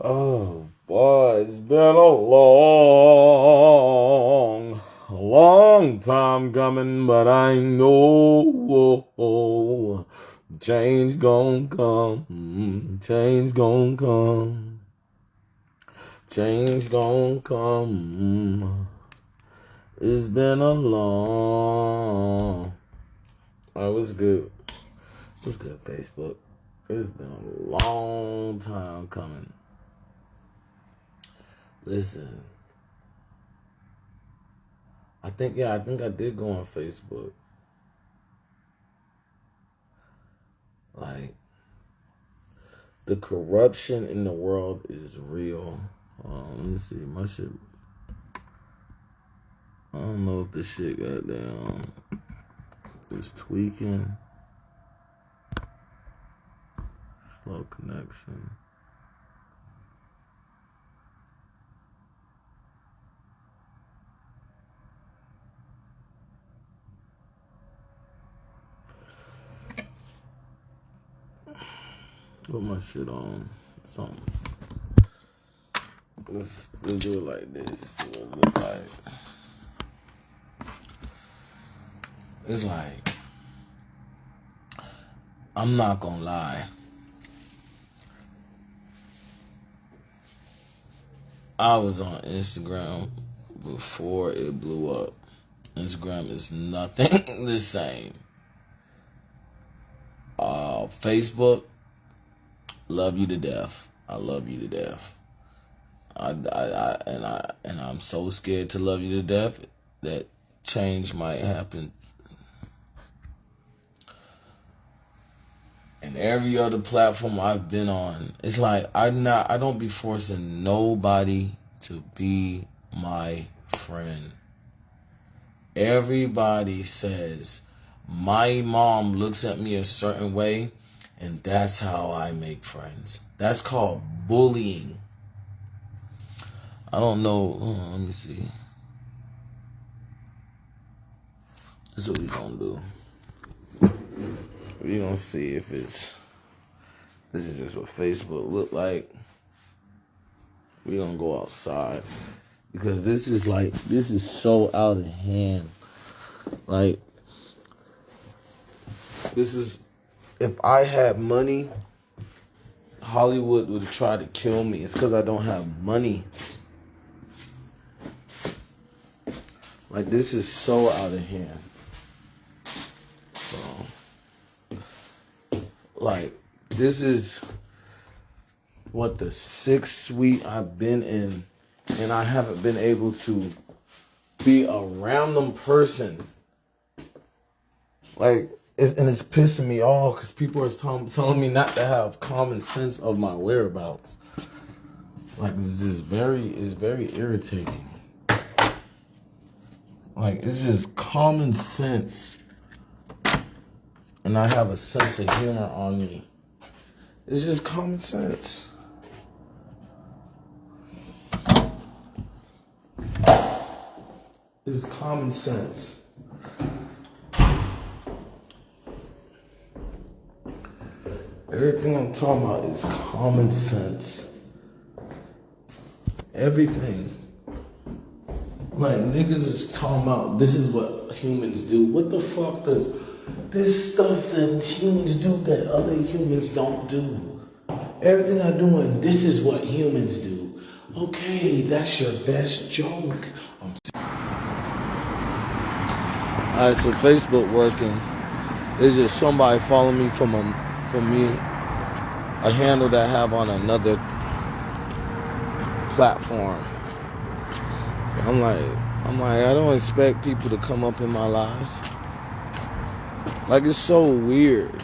Oh boy, it's been a long time coming, but I know change gon' come, change gon' come, change gon' come. It's been a long. Oh, what's good? What's good, Facebook? It's been a long time coming. Listen, I think I did go on Facebook. Like, the corruption in the world is real. Let me see, my shit. I don't know if this shit got down. It's tweaking. Slow connection. Put my shit on something. Let's do it like this. Let's see what it look like. It's like, I'm not gonna lie. I was on Instagram before it blew up. Instagram is nothing the same. Facebook, love you to death. I love you to death. And I'm so scared to love you to death that change might happen. And every other platform I've been on, it's like I don't be forcing nobody to be my friend. Everybody says my mom looks at me a certain way, and that's how I make friends. That's called bullying. I don't know. Let me see. This is what we gonna do. We gonna see if it's. This is just what Facebook look like. We gonna go outside because this is so out of hand. Like, this is. If I had money, Hollywood would have tried to kill me. It's because I don't have money. Like, this is so out of hand. So, like, this is what the 6th week I've been in, and I haven't been able to be a random person. Like, and it's pissing me off because people are telling me not to have common sense of my whereabouts. Like, it's very irritating. Like, it's just common sense. And I have a sense of humor on me. It's just common sense. It's common sense. Everything I'm talking about is common sense. Everything. Like, niggas is talking about this is what humans do. What the fuck does this stuff that humans do that other humans don't do? Everything I'm doing, this is what humans do. Okay, that's your best joke. Alright, so Facebook working. It's just somebody following me from me, a handle that I have on another platform. I'm like, I don't expect people to come up in my lives. Like, it's so weird.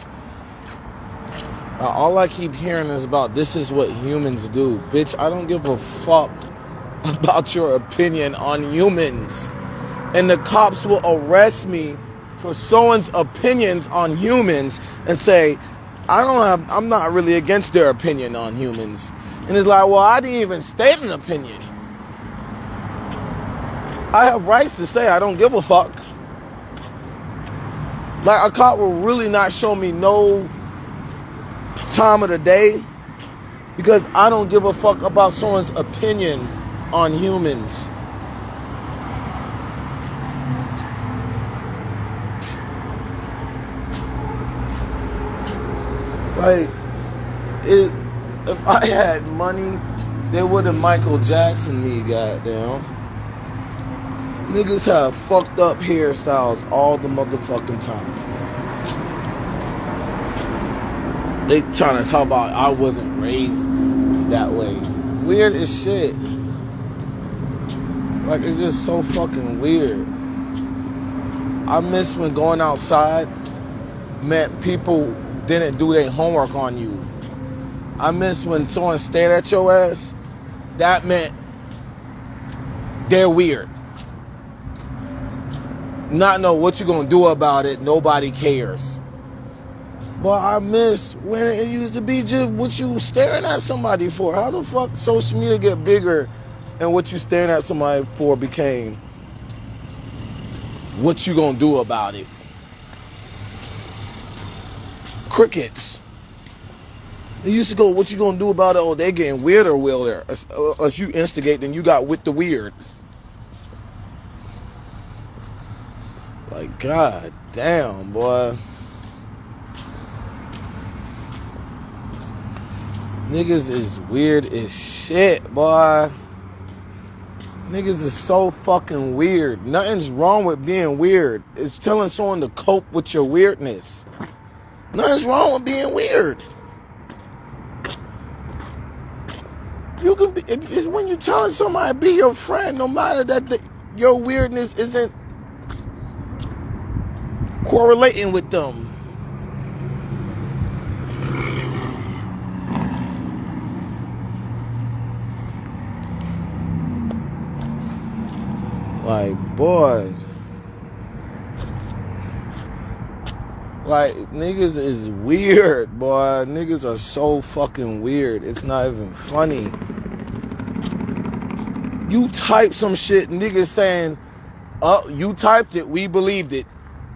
All I keep hearing is about this is what humans do. Bitch, I don't give a fuck about your opinion on humans. And the cops will arrest me for someone's opinions on humans and say, I'm not really against their opinion on humans. And it's like, well, I didn't even state an opinion. I have rights to say I don't give a fuck. Like, a cop will really not show me no time of the day Because I don't give a fuck about someone's opinion on humans. Like, if I had money, they would have Michael Jackson me, goddamn. Niggas have fucked up hairstyles all the motherfucking time. They trying to talk about I wasn't raised that way. Weird as shit. Like, it's just so fucking weird. I miss when going outside meant people didn't do their homework on you. I miss when someone stared at your ass. That meant they're weird. Not know what you're gonna do about it. Nobody cares. But I miss when it used to be just what you staring at somebody for. How the fuck social media get bigger and what you staring at somebody for became what you gonna do about it? Crickets. They used to go, what you gonna do about it? Oh, they getting weirder, weirder. Unless you instigate, then you got with the weird. Like, god damn, boy. Niggas is weird as shit, boy. Niggas is so fucking weird. Nothing's wrong with being weird. It's telling someone to cope with your weirdness. Nothing's wrong with being weird. You can be, it's when you're telling somebody be your friend, no matter that your weirdness isn't correlating with them. Like, boy. Like, niggas is weird, boy. Niggas are so fucking weird. It's not even funny. You type some shit, niggas saying, oh, you typed it, we believed it.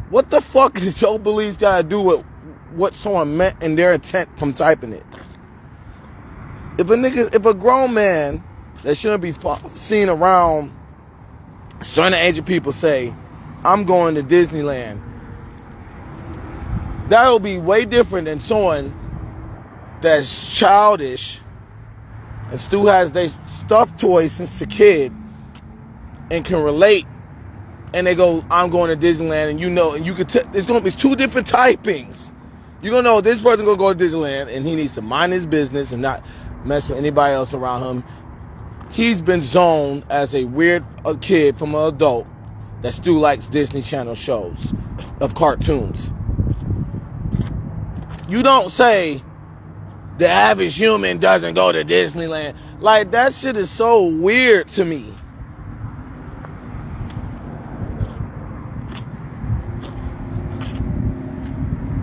What the fuck does your beliefs gotta do with what someone meant and their intent from typing it? If a grown man that shouldn't be seen around a certain age of people say, I'm going to Disneyland, that'll be way different than someone that's childish and still has their stuffed toys since a kid and can relate, and they go, I'm going to Disneyland, and you know, and you could it's two different typings. You're gonna know this person gonna go to Disneyland and he needs to mind his business and not mess with anybody else around him. He's been zoned as a weird kid from an adult that still likes Disney Channel shows of cartoons. You don't say the average human doesn't go to Disneyland. Like, that shit is so weird to me.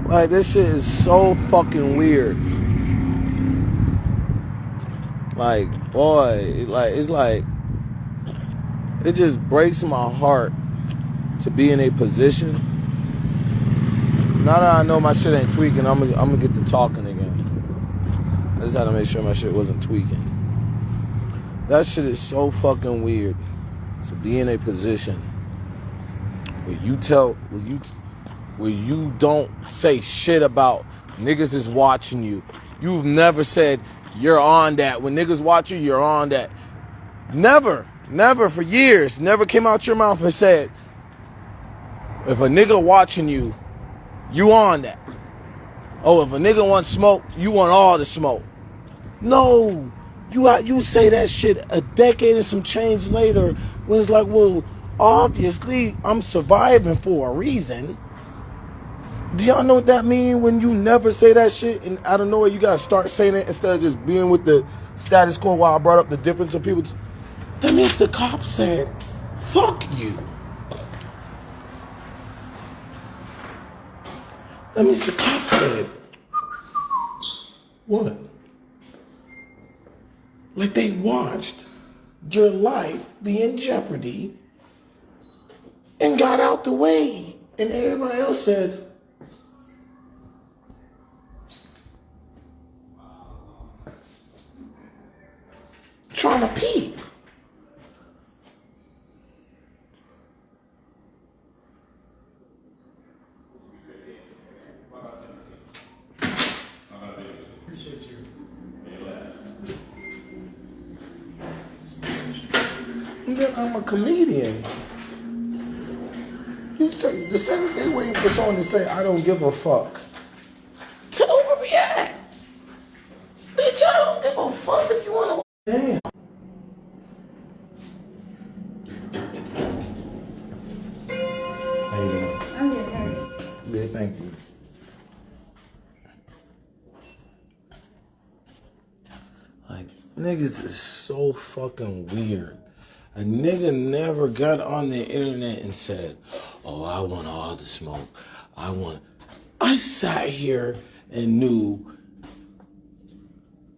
Like, this shit is so fucking weird. Like, boy, it's like, it just breaks my heart to be in a position. Now that I know my shit ain't tweaking, I'm gonna get to talking again. I just had to make sure my shit wasn't tweaking. That shit is so fucking weird to be in a position where you don't say shit about niggas is watching you. You've never said you're on that. When niggas watch you, you're on that. Never for years, never came out your mouth and said, if a nigga watching you, you on that. Oh, if a nigga wants smoke, you want all the smoke. No, you say that shit a decade and some change later when it's like, well, obviously I'm surviving for a reason. Do y'all know what that means when you never say that shit and out of nowhere you gotta start saying it instead of just being with the status quo while I brought up the difference of people? That means the cops said, fuck you. That means the cops said, what? Like they watched your life be in jeopardy and got out the way. And everybody else said, trying to peep. Appreciate you. I'm a comedian. You say the same thing waiting for someone to say, I don't give a fuck. To overreact. Bitch, I don't give a fuck if you wanna. Damn. How you doing? I'm good, how are you? Good, thank you. Like, niggas is so fucking weird. A nigga never got on the internet and said, oh, I want all the smoke. I sat here and knew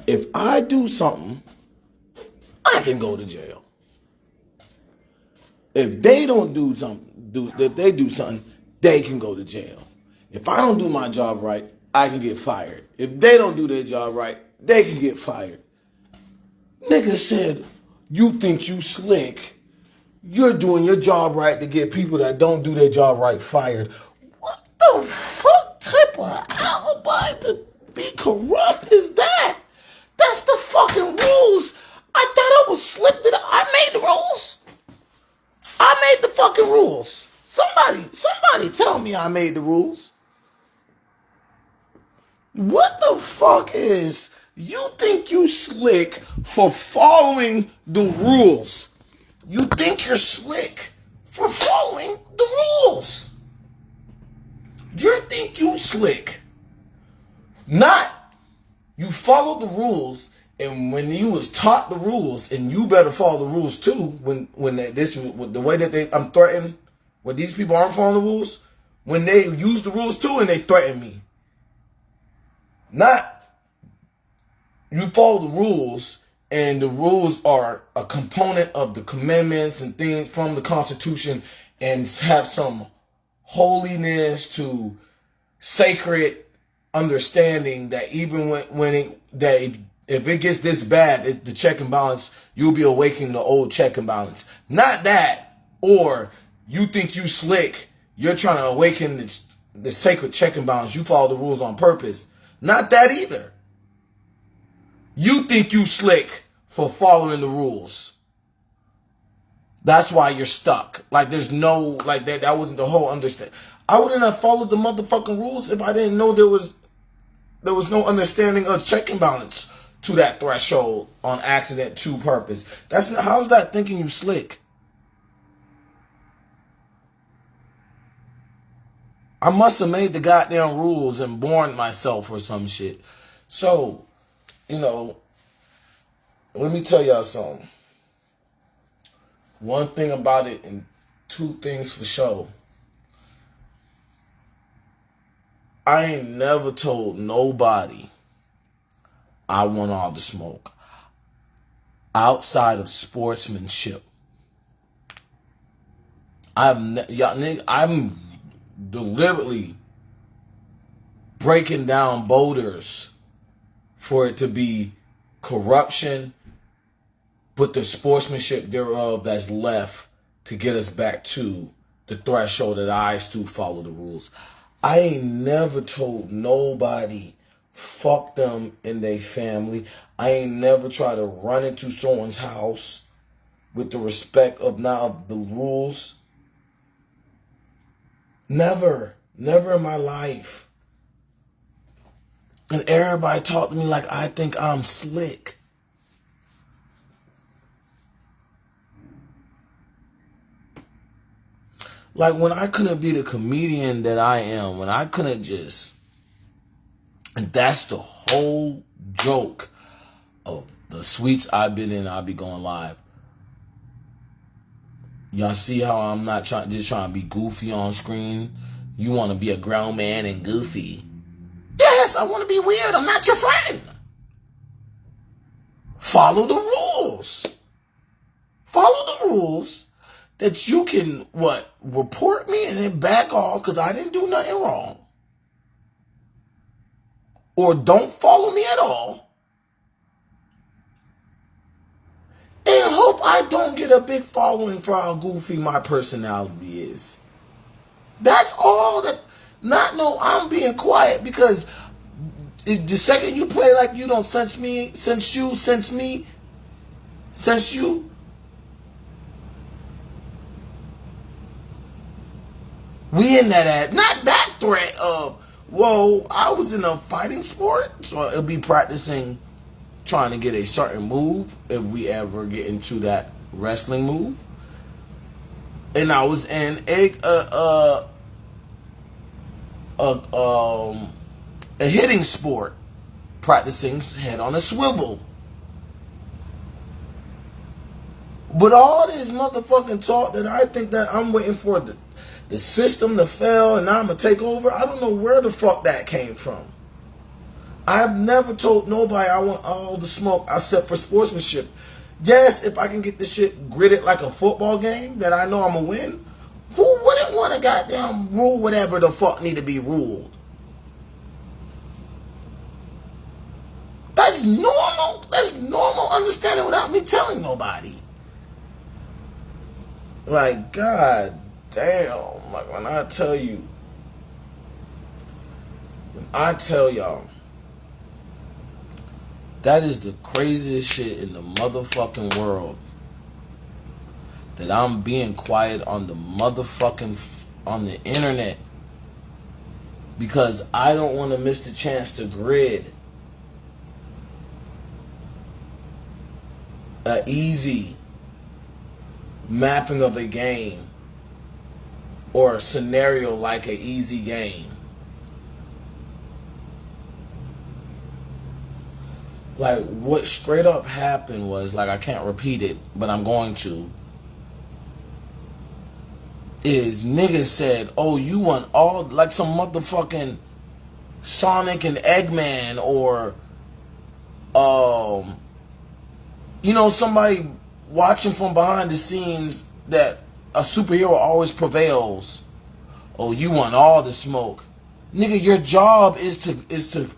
if I do something, I can go to jail. If they don't do something, if they do something, they can go to jail. If I don't do my job right, I can get fired. If they don't do their job right, they can get fired. Nigga said, you think you slick. You're doing your job right to get people that don't do their job right fired. What the fuck type of alibi to be corrupt is that? That's the fucking rules. I thought I was slick. I made the rules. I made the fucking rules. Somebody tell me I made the rules. What the fuck is, you think you slick for following the rules? You think you're slick for following the rules? You think you slick. Not, you follow the rules, and when you was taught the rules, and you better follow the rules too, the way that I'm threatened, when these people aren't following the rules, when they use the rules too and they threaten me. Not, you follow the rules, and the rules are a component of the commandments and things from the Constitution, and have some holiness to sacred understanding that even if it gets this bad, the check and balance, you'll be awakening the old check and balance. Not that, or you think you slick, you're trying to awaken the sacred check and balance, you follow the rules on purpose. Not that either. You think you slick for following the rules. That's why you're stuck. Like, there's no, like, that wasn't the whole understand. I wouldn't have followed the motherfucking rules if I didn't know there was no understanding of check and balance to that threshold on accident to purpose. How's that thinking you slick? I must have made the goddamn rules and born myself or some shit. So, let me tell y'all something. One thing about it and two things for sure. I ain't never told nobody I want all the smoke outside of sportsmanship. I'm deliberately breaking down boulders for it to be corruption, but the sportsmanship thereof that's left to get us back to the threshold that I still follow the rules. I ain't never told nobody fuck them and they family. I ain't never tried to run into someone's house with the respect of the rules. Never in my life. And everybody talk to me like I think I'm slick. Like, when I couldn't be the comedian that I am, when I couldn't just, and that's the whole joke of the suites I've been in, I'll be going live. Y'all see how I'm not trying to be goofy on screen? You want to be a grown man and goofy. Yes, I want to be weird. I'm not your friend. Follow the rules. Follow the rules that you can, report me and then back off because I didn't do nothing wrong. Or don't follow me at all. hope I don't get a big following for how goofy my personality is. That's all that. No, I'm being quiet because the second you play like you don't sense you, we in that ad. Not that threat of, whoa, I was in a fighting sport, so it'll be practicing trying to get a certain move if we ever get into that wrestling move. And I was in a hitting sport, practicing head on a swivel. But all this motherfucking talk that I think that I'm waiting for the system to fail and now I'm going to take over, I don't know where the fuck that came from. I've never told nobody I want all the smoke except for sportsmanship. Yes, if I can get this shit gridded like a football game that I know I'm going to win, who wouldn't want to goddamn rule whatever the fuck need to be ruled? That's normal. That's normal understanding without me telling nobody. Like, god damn. Like, when I tell y'all, that is the craziest shit in the motherfucking world. That I'm being quiet on the on the internet. Because I don't want to miss the chance to grid a easy mapping of a game. Or a scenario like an easy game. Like, what straight up happened was, like, I can't repeat it, but I'm going to, is niggas said, oh, you want all, like some motherfucking Sonic and Eggman, or, you know, somebody watching from behind the scenes that a superhero always prevails. Oh, you want all the smoke. Nigga, your job is to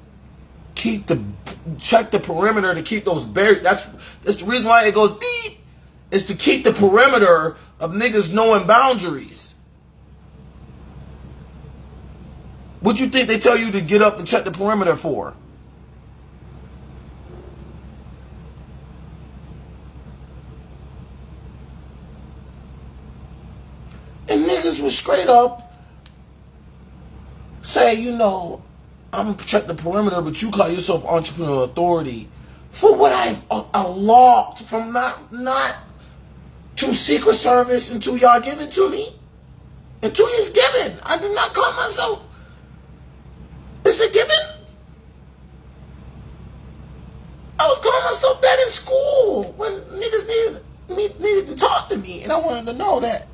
check the perimeter to keep those buried. That's the reason why it goes beep. Is to keep the perimeter of niggas knowing boundaries. What you think they tell you to get up and check the perimeter for? And niggas was straight up say, you know, I'm gonna protect the perimeter, but you call yourself entrepreneurial authority for what I've unlocked from not to Secret Service until y'all give it to me. Until it's given. I did not call myself. Is it given? I was calling myself that in school when niggas needed to talk to me, and I wanted to know that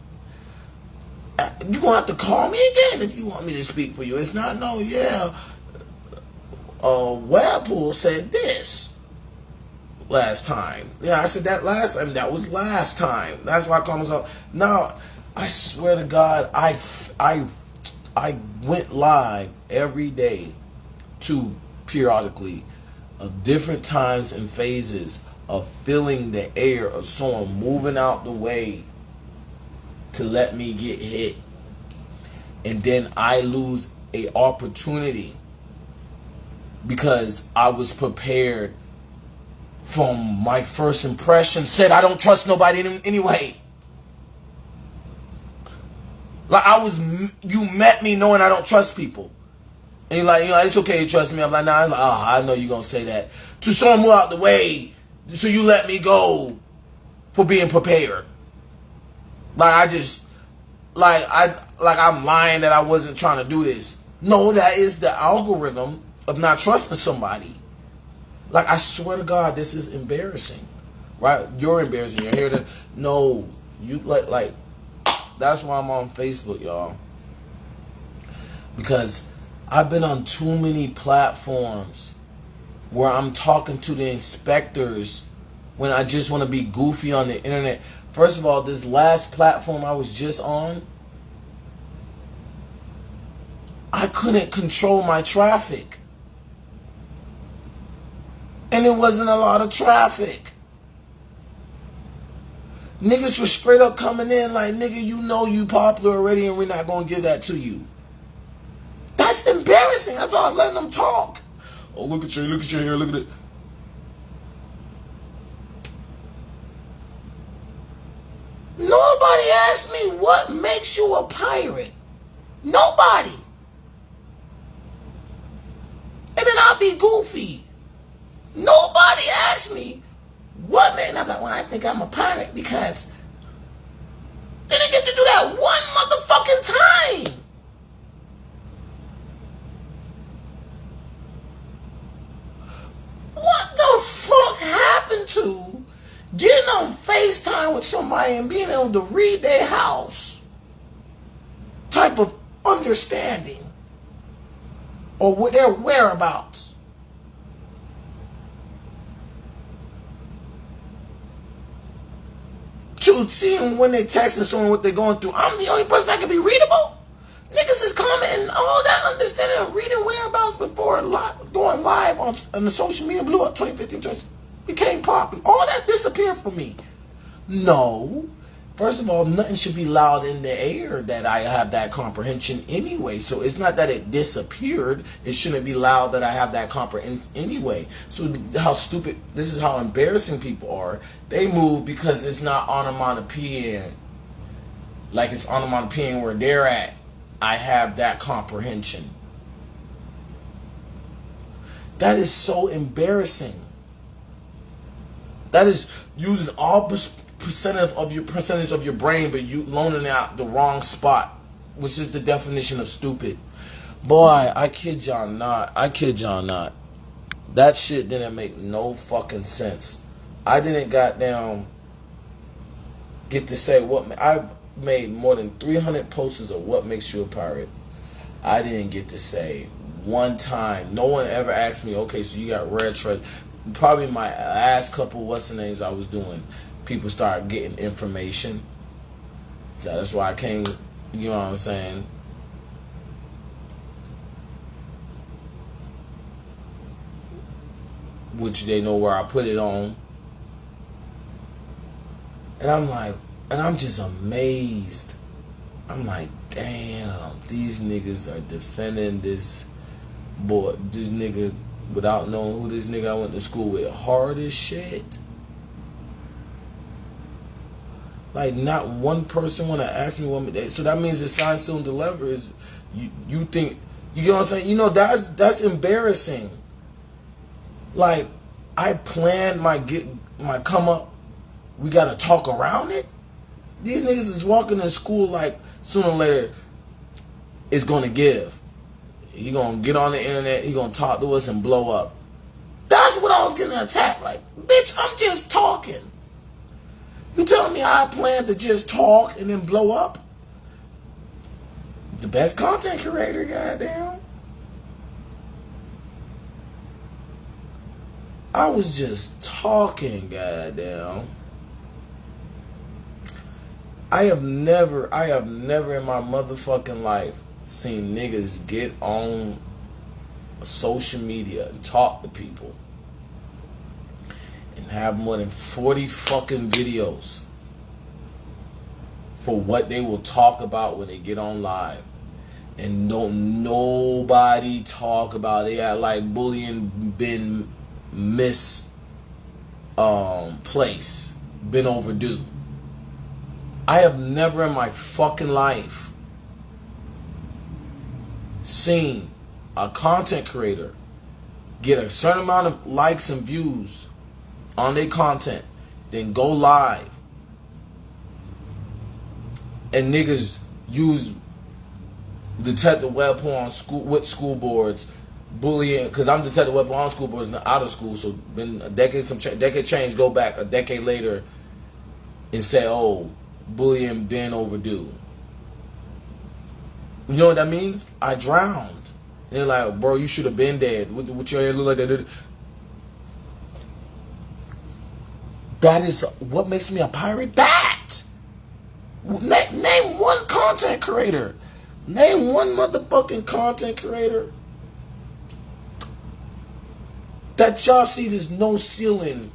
you're gonna have to call me again if you want me to speak for you. It's not no, yeah. Webpoolz said this last time. Yeah, I said that last time. That was last time. That's why I call myself. Now, I swear to God, I went live every day to periodically of different times and phases of feeling the air of someone moving out the way to let me get hit. And then I lose a opportunity because I was prepared from my first impression, said I don't trust nobody anyway. Like you met me knowing I don't trust people. And you're like, it's okay to trust me. I'm like, nah, I know you're going to say that. To someone move out the way, so you let me go for being prepared. Like I'm lying that I wasn't trying to do this. No, that is the algorithm of not trusting somebody. Like, I swear to God, this is embarrassing. Right? You're embarrassing. You're here to no, you like that's why I'm on Facebook, y'all. Because I've been on too many platforms where I'm talking to the inspectors when I just want to be goofy on the internet. First of all, this last platform I was just on, I couldn't control my traffic. And it wasn't a lot of traffic. Niggas was straight up coming in like, nigga, you know you popular already and we're not going to give that to you. That's embarrassing. That's why I'm letting them talk. Oh, look at your hair, look at it. Nobody asked me what makes you a pirate. Nobody. And then I'll be goofy. Nobody asked me what made. And I'm like, well, I think I'm a pirate because they didn't get to do that one motherfucking time. What the fuck happened to getting on FaceTime with somebody and being able to read their house type of understanding or with their whereabouts? To seeing when they texting someone what they're going through. I'm the only person that can be readable. Niggas is commenting all that understanding of reading whereabouts before going live on the social media blew up 2015, became popular. All that disappeared from me. No. First of all, nothing should be loud in the air that I have that comprehension anyway. So it's not that it disappeared. It shouldn't be loud that I have that comprehension anyway. So how stupid, this is how embarrassing people are. They move because it's not onomatopoeia. Like it's onomatopoeia where they're at. I have that comprehension. That is so embarrassing. That is using all percentage of your brain, but you loaning out the wrong spot, which is the definition of stupid. Boy, I kid y'all not. That shit didn't make no fucking sense. I didn't goddamn get to say what I made more than 300 posters of what makes you a pirate. I didn't get to say one time. No one ever asked me, okay, so you got red tread. Probably my last couple what's the names I was doing, people started getting information. So that's why I came, you know what I'm saying? Which they know where I put it on. And I'm like, and I'm just amazed. I'm like, damn, these niggas are defending this boy, this nigga, without knowing who this nigga I went to school with. Hard as shit. Like, not one person want to ask me what. So that means the sign, seal, and deliver is, you think, you know what I'm saying? You know, that's embarrassing. Like, I planned my come up. We got to talk around it. These niggas is walking in school like sooner or later it's going to give. He going to get on the internet. He going to talk to us and blow up. That's what I was getting attacked like. Bitch, I'm just talking. You telling me I plan to just talk and then blow up? The best content creator, goddamn. I was just talking, goddamn. I have never in my motherfucking life seen niggas get on social media and talk to people and have more than 40 fucking videos for what they will talk about when they get on live. And don't nobody talk about it. Yeah, like bullying been misplaced, been overdue. I have never in my fucking life seen a content creator get a certain amount of likes and views on their content, then go live and niggas use detective weapon on school with school boards, bullying, because I'm detective weapon on school boards and out of school, so been a decade, decade change, go back a decade later and say, oh, bullying been overdue. You know what that means? I drowned. They're like, bro, you should have been dead. What your hair look like that? That is what makes me a pirate. That! Name one content creator. Name one motherfucking content creator that y'all see there's no ceiling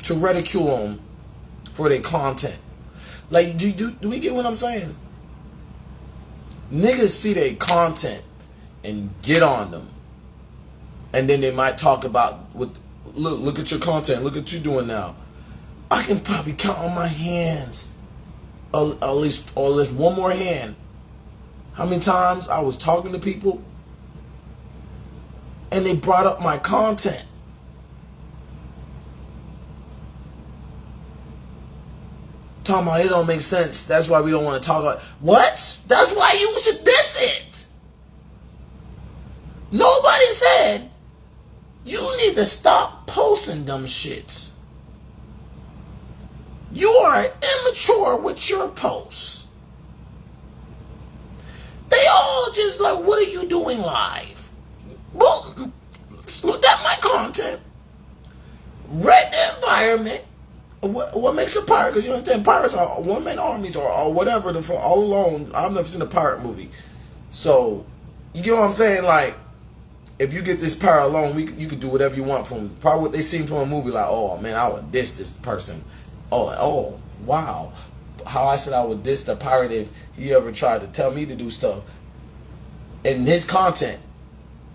to ridicule them for their content. Like, do we get what I'm saying? Niggas see their content and get on them. And then they might talk about, look at your content, look at what you're doing now. I can probably count on my hands, at least one more hand, how many times I was talking to people and they brought up my content. Talking about it don't make sense. That's why we don't want to talk about. What? That's why you should diss it. Nobody said you need to stop posting them shits. You are immature with your posts. They all just like, what are you doing live? Well, look at my content. Read the environment. What makes a pirate? Because you understand, pirates are one-man armies or whatever. All alone, I've never seen a pirate movie. So, you get what I'm saying? Like, if you get this pirate alone, you could do whatever you want from him. Probably what they seen from a movie, like, oh man, I would diss this person. Oh, wow. How I said I would diss the pirate if he ever tried to tell me to do stuff. And his content,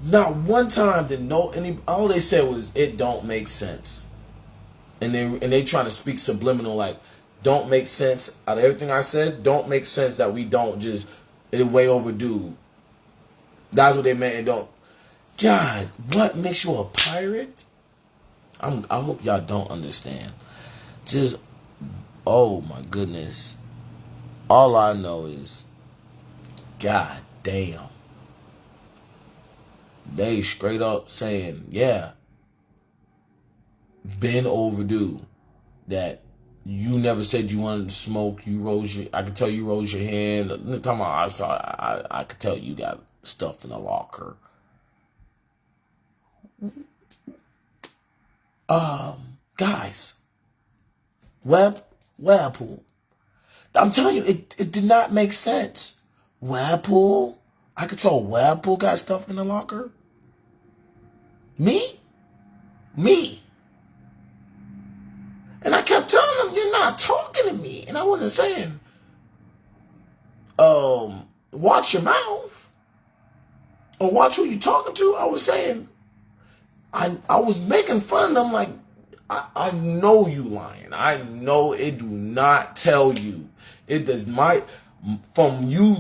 not one time did all they said was, it don't make sense. And they trying to speak subliminal, like, don't make sense out of everything I said. Don't make sense that we don't just, it's way overdue. That's what they meant. And don't. God, what makes you a pirate? I hope y'all don't understand. Just, oh my goodness. All I know is, God damn. They straight up saying, yeah, been overdue. That you never said you wanted to smoke. I could tell you rose your hand. The time I could tell you got stuff in the locker. Guys, Webpoolz. I'm telling you, it did not make sense. Webpoolz? I could tell Webpoolz got stuff in the locker. Me. And I kept telling them, you're not talking to me. And I wasn't saying, watch your mouth. Or watch who you talking to. I was saying, I was making fun of them like, I know you lying. I know it do not tell you. It does from you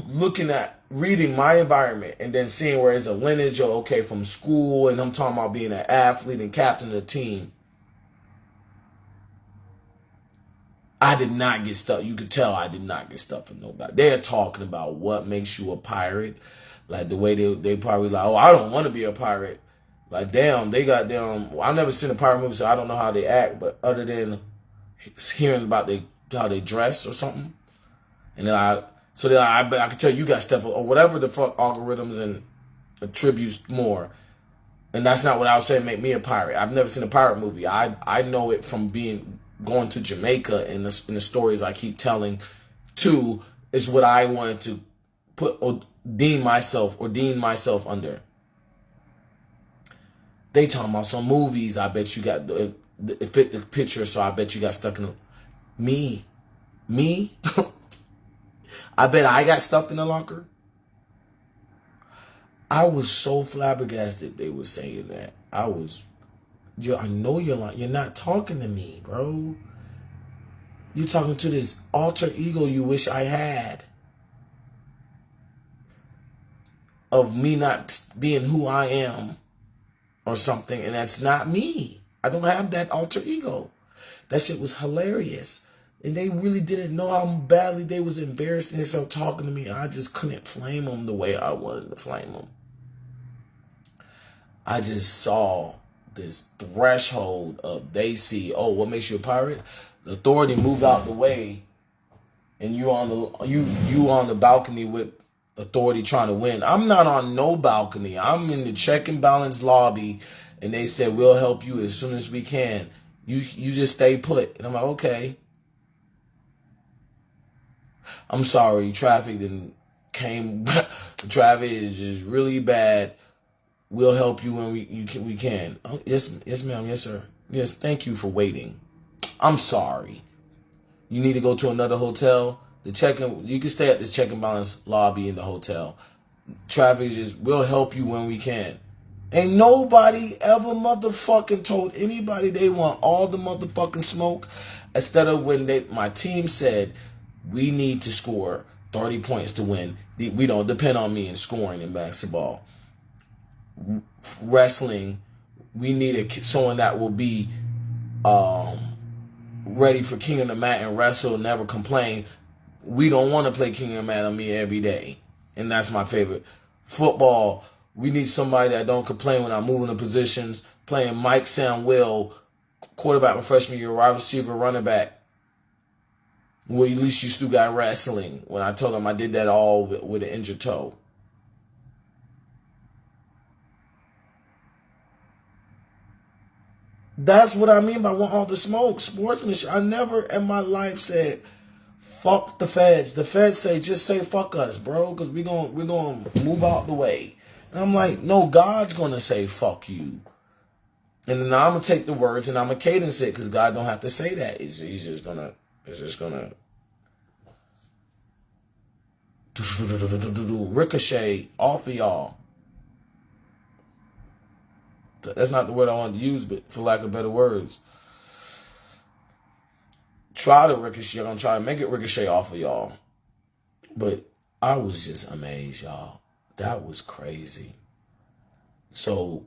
reading my environment and then seeing where it's a lineage of, okay, from school, and I'm talking about being an athlete and captain of the team. I did not get stuff. You could tell I did not get stuff from nobody. They're talking about what makes you a pirate. Like the way they probably like, oh, I don't want to be a pirate. Like, damn, they got them. Well, I've never seen a pirate movie, so I don't know how they act. But other than hearing about how they dress or something, and then I could tell you got stuff or whatever the fuck algorithms and attributes more. And that's not what I was saying make me a pirate. I've never seen a pirate movie. I know it from going to Jamaica and the stories I keep telling. Two is what I wanted to put or deem myself under. They talking about some movies. I bet you got it fit the picture, so I bet you got stuck in me. I bet I got stuffed in the locker. I was so flabbergasted they were saying that. I know you're lying. You're not talking to me, bro. You're talking to this alter ego you wish I had. Of me not being who I am or something, and that's not me. I don't have that alter ego. That shit was hilarious. And they really didn't know how badly they was embarrassing themselves talking to me. I just couldn't flame them the way I wanted to flame them. I just saw this threshold of they see, oh, what makes you a pirate? The authority moved out the way, and you on the balcony with authority trying to win. I'm not on no balcony. I'm in the check and balance lobby, and they said we'll help you as soon as we can. You just stay put. And I'm like, okay. I'm sorry, traffic traffic is just really bad. We'll help you when we can. Oh, yes, ma'am, yes, sir. Yes, thank you for waiting. I'm sorry. You need to go to another hotel. You can stay at this check and balance lobby in the hotel. Traffic we'll help you when we can. Ain't nobody ever motherfucking told anybody they want all the motherfucking smoke, instead of when my team said we need to score 30 points to win. We don't depend on me in scoring in basketball. Wrestling, we need someone that will be ready for King of the Mat and wrestle, never complain. We don't want to play King of the Mat on me every day. And that's my favorite. Football, we need somebody that don't complain when I'm moving the positions, playing Mike Sam Will, quarterback my freshman year, wide receiver, running back. Well, at least you still got wrestling. When I told him I did that all with an injured toe. That's what I mean by want all the smoke. Sportsmanship. I never in my life said, fuck the feds. The feds say, just say fuck us, bro, because we're gonna move out the way. And I'm like, no, God's gonna say fuck you. And then I'm gonna take the words and I'm gonna cadence it, because God don't have to say that. He's just gonna ricochet off of y'all. That's not the word I wanted to use, but for lack of better words, try to ricochet. I'm gonna try to make it ricochet off of y'all. But I was just amazed, y'all. That was crazy. So,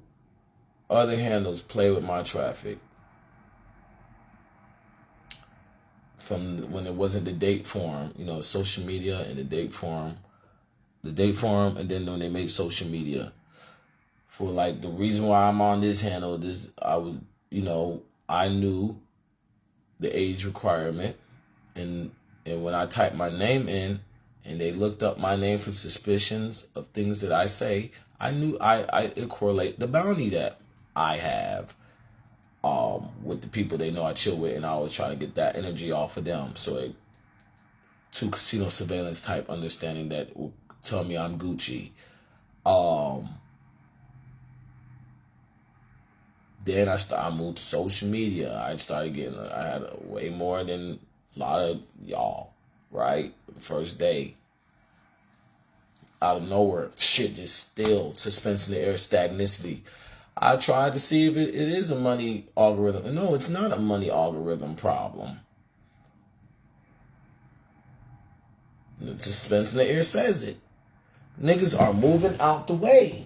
other handles play with my traffic. From when it wasn't the date form, social media and the date form, and then when they made social media. For like the reason why I'm on this handle, I knew the age requirement, and when I typed my name in and they looked up my name for suspicions of things that I say, I knew it correlate the bounty that I have with the people they know I chill with, and I always try to get that energy off of them. So to casino surveillance type understanding that will tell me I'm Gucci. Then I moved to social media. I had way more than a lot of y'all, right? First day. Out of nowhere, shit just still, suspense in the air, stagnicity. I tried to see if it is a money algorithm. No, it's not a money algorithm problem. The suspense in the air says it. Niggas are moving out the way.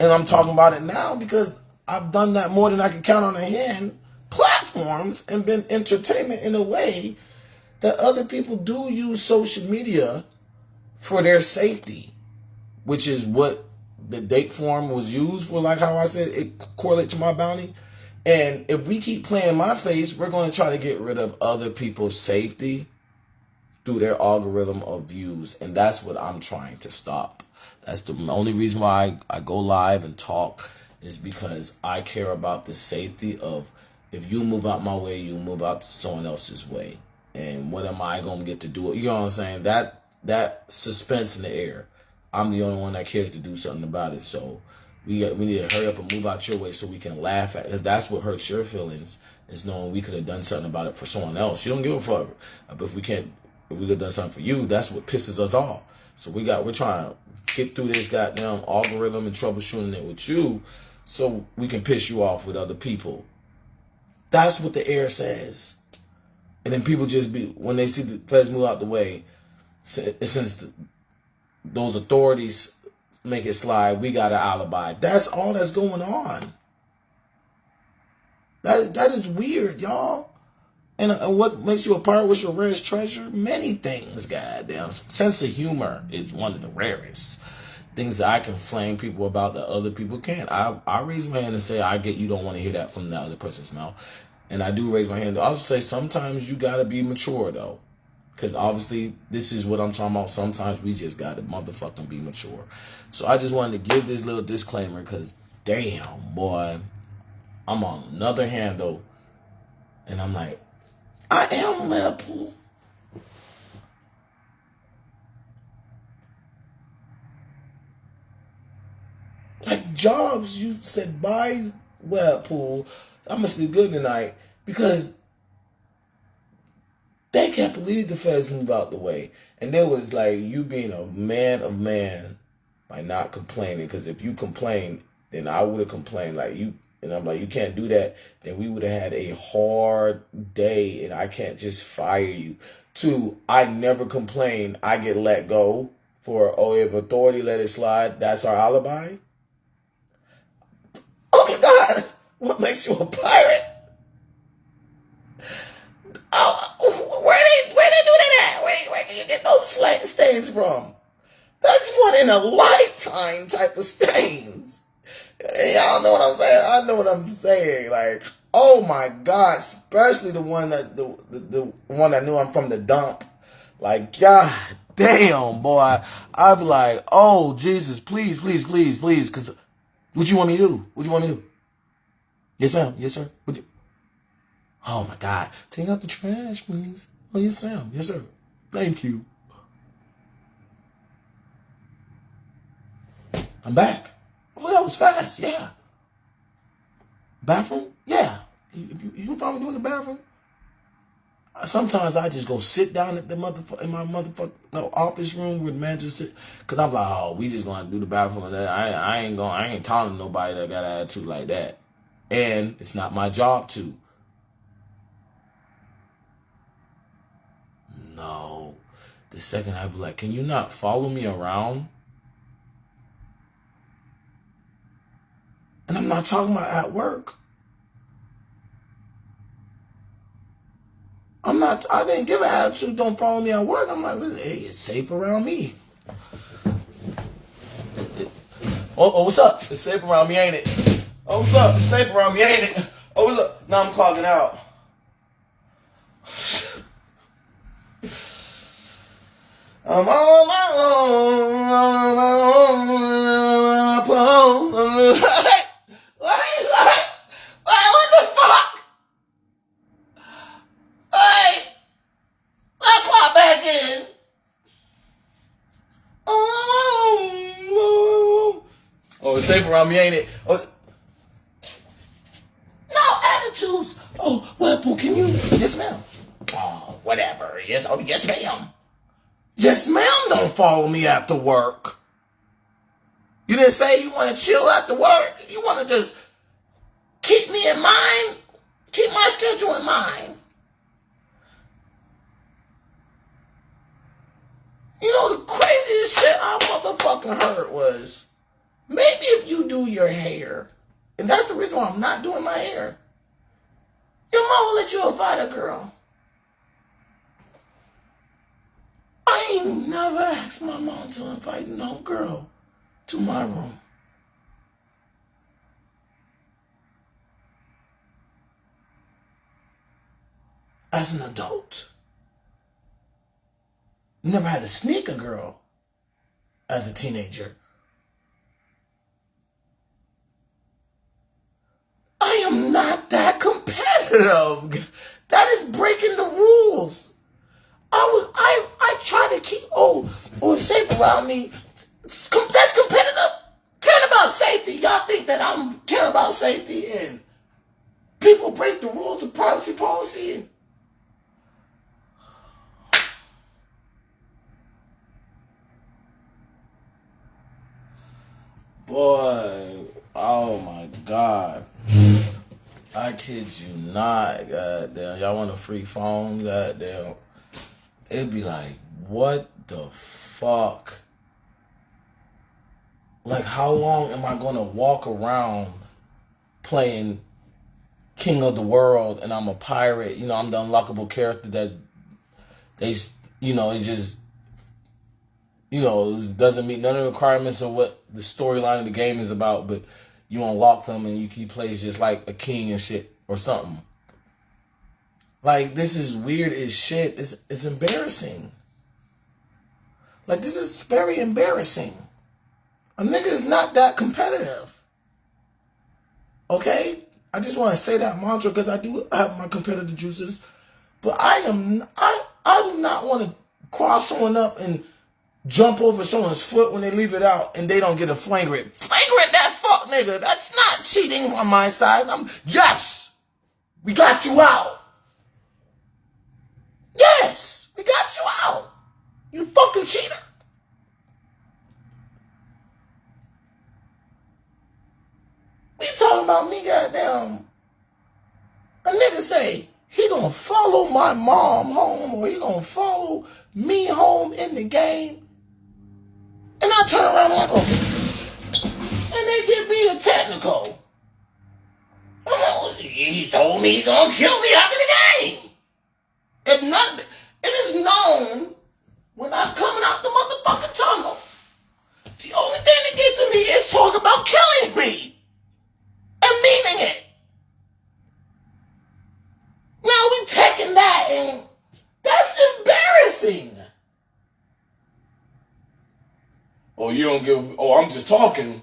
And I'm talking about it now because I've done that more than I can count on a hand platforms and been entertainment in a way that other people do use social media for their safety, which is what the date form was used for. Like how I said, it correlates to my bounty. And if we keep playing my face, we're going to try to get rid of other people's safety through their algorithm of views. And that's what I'm trying to stop. That's the only reason why I go live and talk, is because I care about the safety of, if you move out my way, you move out to someone else's way. And what am I going to get to do? You know what I'm saying? That suspense in the air. I'm the only one that cares to do something about it. So we need to hurry up and move out your way so we can laugh at it. Because that's what hurts your feelings, is knowing we could have done something about it for someone else. You don't give a fuck. But if we could have done something for you, that's what pisses us off. So we're trying to get through this goddamn algorithm and troubleshooting it with you so we can piss you off with other people. That's what the air says. And then people just when they see the feds move out the way, since those authorities make it slide, we got an alibi. That's all that's going on. That is weird, y'all. And what makes you a pirate? What's your rarest treasure? Many things, goddamn. Sense of humor is one of the rarest things that I can flame people about that other people can't. I raise my hand and say, I get you don't want to hear that from the other person's mouth. And I do raise my hand. I also say sometimes you got to be mature, though. Because obviously, this is what I'm talking about. Sometimes we just got to motherfucking be mature. So I just wanted to give this little disclaimer because, damn, boy, I'm on another handle. And I'm like, I am Webpoolz. Like Jobs, you said, buy Webpoolz. I must be good tonight. Because They can't believe the feds move out the way. And there was like you being a man of man by not complaining. Because if you complain, then I would have complained like you. And I'm like, you can't do that. Then we would have had a hard day and I can't just fire you. 2, I never complain. I get let go for, oh, if authority let it slide, that's our alibi. Oh my God, what makes you a pirate? Oh, where they do that at? Where can you get those stains from? That's one in a lifetime type of stains. Y'all know what I'm saying? I know what I'm saying. Like, oh my God, especially the one that the one that knew I'm from the dump. Like, God damn, boy. I'd be like, oh Jesus, please, please, please, please. Cause what you want me to do? What you want me to do? Yes, ma'am. Yes, sir. Oh my God. Take out the trash, please. Oh, yes, ma'am. Yes, sir. Thank you. I'm back. Oh, that was fast. Yeah. Bathroom? Yeah. You find me doing the bathroom? Sometimes I just go sit down at the in my motherfucking office room where the man just sit. Cause I'm like, oh, we just gonna do the bathroom. And I ain't talking to nobody that got an attitude like that. And it's not my job to. No. The second I'd be like, can you not follow me around? And I'm not talking about at work. I didn't give an attitude, don't follow me at work. I'm like, listen, hey, it's safe around me. Oh, what's up? It's safe around me, ain't it? Oh, what's up? It's safe around me, ain't it? Oh, what's up? Now I'm clogging out. I'm on my own. What the fuck? Hey, I clock back in. Oh, it's safe around me, ain't it? Oh. No attitudes. Oh, Webpoolz, can you? Yes, ma'am. Oh, whatever. Yes. Oh, yes, ma'am. Yes, ma'am. Don't follow me after work. You didn't say you want to chill after work. You want to just keep me in mind. Keep my schedule in mind. You know, the craziest shit I motherfucking heard was, maybe if you do your hair, and that's the reason why I'm not doing my hair, your mom will let you invite a girl. I ain't never asked my mom to invite no girl to my room. As an adult. Never had to sneak a girl as a teenager. I am not that competitive. That is breaking the rules. I try to keep safe around me. That's competitive. Caring about safety. Y'all think that I'm caring about safety and people break the rules of privacy policy and boy, oh my God. I kid you not, goddamn. Y'all want a free phone? Goddamn. It'd be like, what the fuck? Like, how long am I going to walk around playing King of the World and I'm a pirate? You know, I'm the unlockable character that they, you know, it's just, you know, it doesn't meet none of the requirements of what the storyline of the game is about, but you unlock them and you play just like a king and shit or something. Like, this is weird as shit. It's embarrassing. Like, this is very embarrassing. A nigga is not that competitive. Okay? I just want to say that mantra because I do have my competitive juices. But I do not want to cross someone up and jump over someone's foot when they leave it out and they don't get a flagrant. Flagrant, that fuck nigga. That's not cheating on my side. Yes! We got you out. Yeah! He got you out. You fucking cheater. We talking about me, goddamn. A nigga say he gonna follow my mom home or he gonna follow me home in the game. And I turn around like, oh, and they give me a technical. He told me he gonna kill me after the game. It is known when I'm coming out the motherfucking tunnel. The only thing that gets to me is talk about killing me. And meaning it. Now we taking that and that's embarrassing. Oh, you don't give, oh, I'm just talking.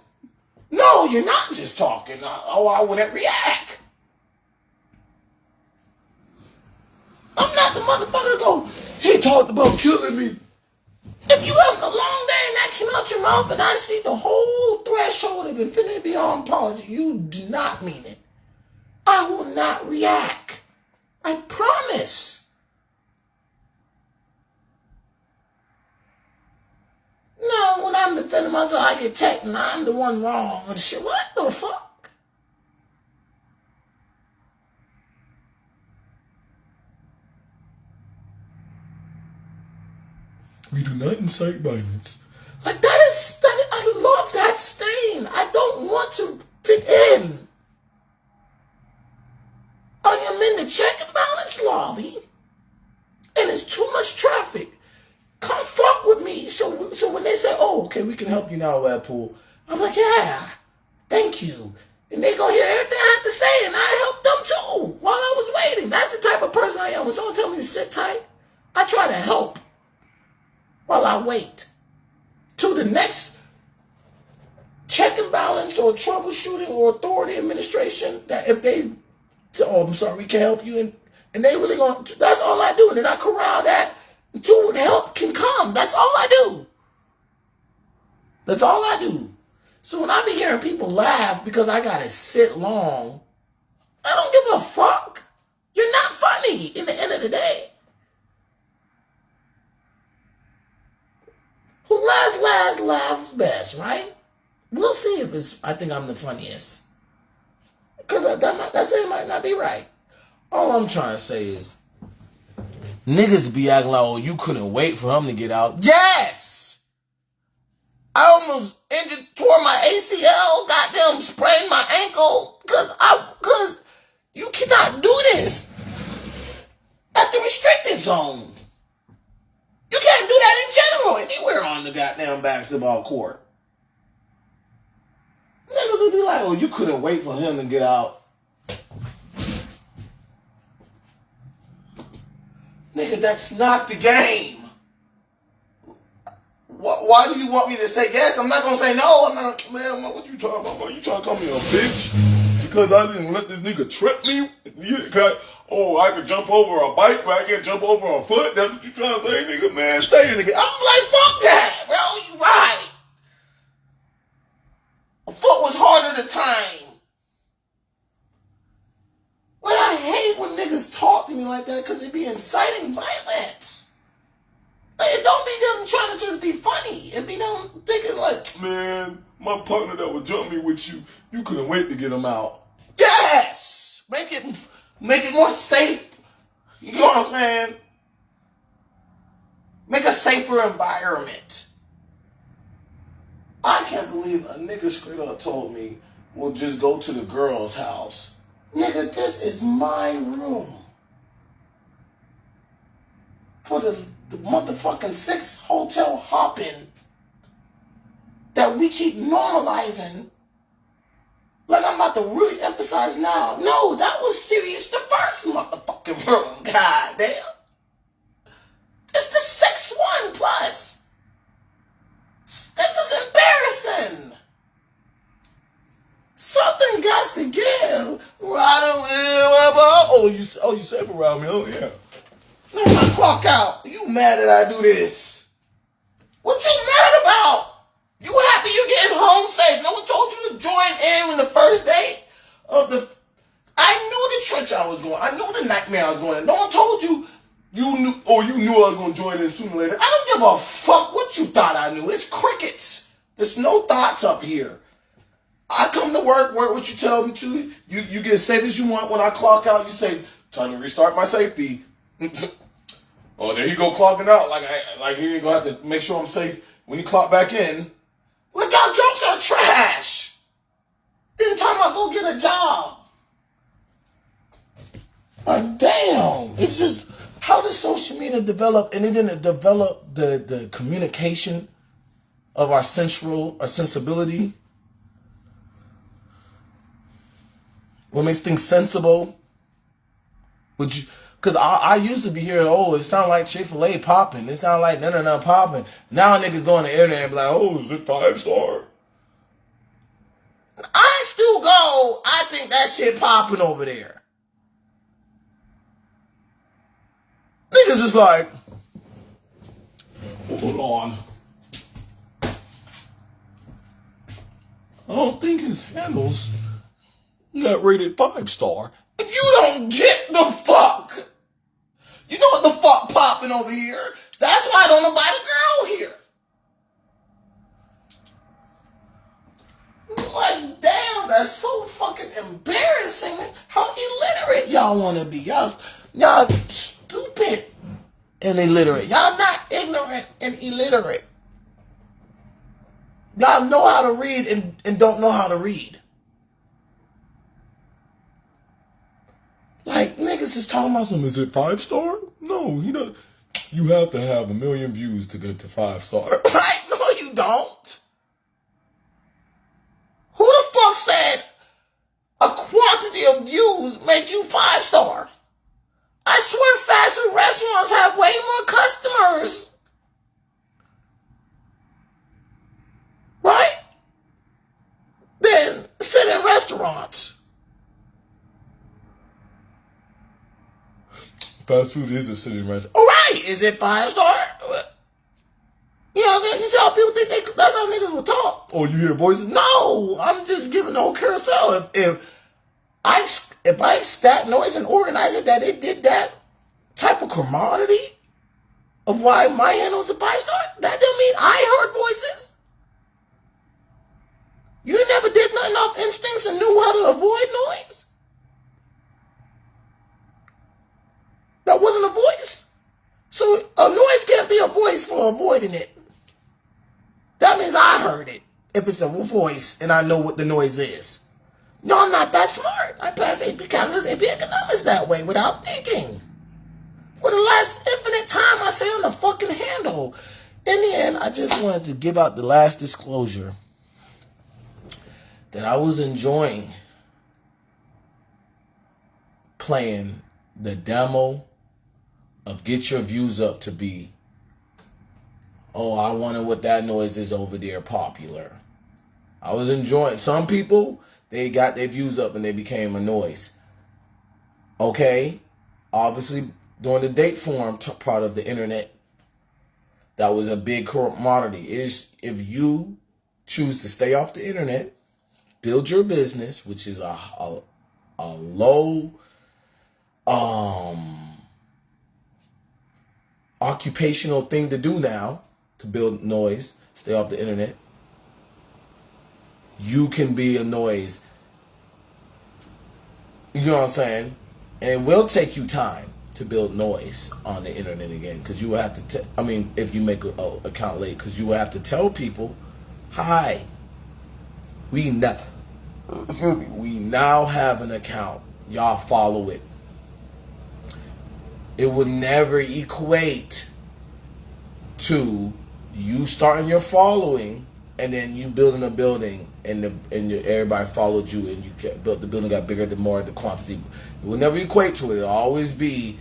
No, you're not just talking. I wouldn't react. I'm not the motherfucker to go, he talked about killing me. If you having a long day and that came out your mouth and I see the whole threshold of infinity beyond apology, you do not mean it. I will not react. I promise. No, when I'm defending myself, I get attacked and I'm the one wrong. And shit, what the fuck? We do not incite violence. Like that, I love that stain. I don't want to fit in. I am in the check and balance lobby, and it's too much traffic. Come fuck with me. So when they say, oh, okay, we can help you now, Webpoolz, I'm like, yeah, thank you. And they go hear everything I have to say, and I help them too while I was waiting. That's the type of person I am. When someone tells me to sit tight, I try to help while I wait to the next check and balance or troubleshooting or authority administration that if they, oh, I'm sorry, we can't help you. And they really going, that's all I do. And then I corral that until help can come. That's all I do. That's all I do. So when I be hearing people laugh because I got to sit long, I don't give a fuck. You're not funny in the end of the day. Who laughs best, right? We'll see if it's, I think I'm the funniest. Because that might not be right. All I'm trying to say is, niggas be acting like, oh, you couldn't wait for him to get out. Yes! I almost tore my ACL, goddamn sprained my ankle, because you cannot do this at the restricted zone. You can't do that in general anywhere on the goddamn basketball court. Niggas would be like, oh, you couldn't wait for him to get out. Nigga, that's not the game. Why do you want me to say yes? I'm not going to say no. I'm not, man, what you talking about? You trying to call me a bitch? Because I didn't let this nigga trip me? I could jump over a bike, but I can't jump over a foot? That's what you trying to say, nigga? Man, stay in the game. I'm like, fuck that, bro. You right. A foot was harder to time. But I hate when niggas talk to me like that because it be inciting violence. Like, it don't be them trying to just be funny. It be them thinking like, man, my partner that would jump me with you, you couldn't wait to get him out. Yes! Make it more safe. You know what I'm saying? Make a safer environment. I can't believe a nigga straight up told me, well, just go to the girl's house. Nigga, this is my room. For the motherfucking 6 hotel hopping that we keep normalizing. Like I'm about to really emphasize now. No, that was serious the first motherfucking room. God damn. It's the 6th one plus. This is embarrassing. Something got to give. You safe around me. Oh, yeah. No, I clock out. You mad that I do this? What you mad about? You happy you getting home safe? No one told you to join in when the first day of the... I knew the trench I was going. I knew the nightmare I was going in. No one told you You knew I was gonna join in sooner or later. I don't give a fuck what you thought I knew. It's crickets. There's no thoughts up here. I come to work what you tell me to. You get as safe as you want. When I clock out, you say, time to restart my safety. Oh, there you go, clocking out. Like you ain't gonna have to make sure I'm safe when you clock back in. Look, y'all jokes are trash. Then time I go get a job. Like, damn. It's just, how does social media develop? And it didn't develop the communication of our sensibility. What makes things sensible? Because I used to be hearing, oh, it sound like Chick-fil-A popping. It sound like no popping. Now niggas go on the internet and be like, oh, is it 5-star? I still go, I think that shit popping over there. Niggas is like, hold on. I don't think his handles got rated 5-star. If you don't get the fuck, you know what the fuck popping over here? That's why I don't know about a girl here. Like, damn, that's so fucking embarrassing. How illiterate y'all want to be. Y'all stupid and illiterate. Y'all not ignorant and illiterate. Y'all know how to read and don't know how to read. Like, niggas is talking about is it 5-star? No, you have to have 1 million views to get to 5-star. Like, no, you don't. Who the fuck said a quantity of views make you 5-star? I swear fast food restaurants have way more customers. Right? Than sit in restaurants. Fast food is a sitting restaurant. All right, is it 5-star? You know what I'm saying? You see how people think that's how niggas will talk. Oh, you hear voices? No, I'm just giving the whole carousel. If I stat noise and organize it that it did that type of commodity of why my handle is a 5-star, that don't mean I heard voices. You never did nothing off instincts and knew how to avoid noise? That wasn't a voice. So a noise can't be a voice for avoiding it. That means I heard it. If it's a voice and I know what the noise is. No, I'm not that smart. I pass AP Calculus, AP Economics that way without thinking. For the last infinite time I say on the fucking handle. In the end, I just wanted to give out the last disclosure that I was enjoying playing the demo of Get Your Views Up to be, oh, I wonder what that noise is over there popular. I was enjoying. Some people, they got their views up and they became a noise. Okay? Obviously, during the date form part of the internet, that was a big commodity. If you choose to stay off the internet, build your business, which is a low occupational thing to do now, to build noise, stay off the internet. You can be a noise. You know what I'm saying? And it will take you time to build noise on the internet again, because you will have to, if you make an account late, because you will have to tell people, hi, we now have an account. Y'all follow it. It would never equate to you starting your following and then you building a building and everybody followed you and you built the building, got bigger the more the quantity. It will never equate to it. It'll always be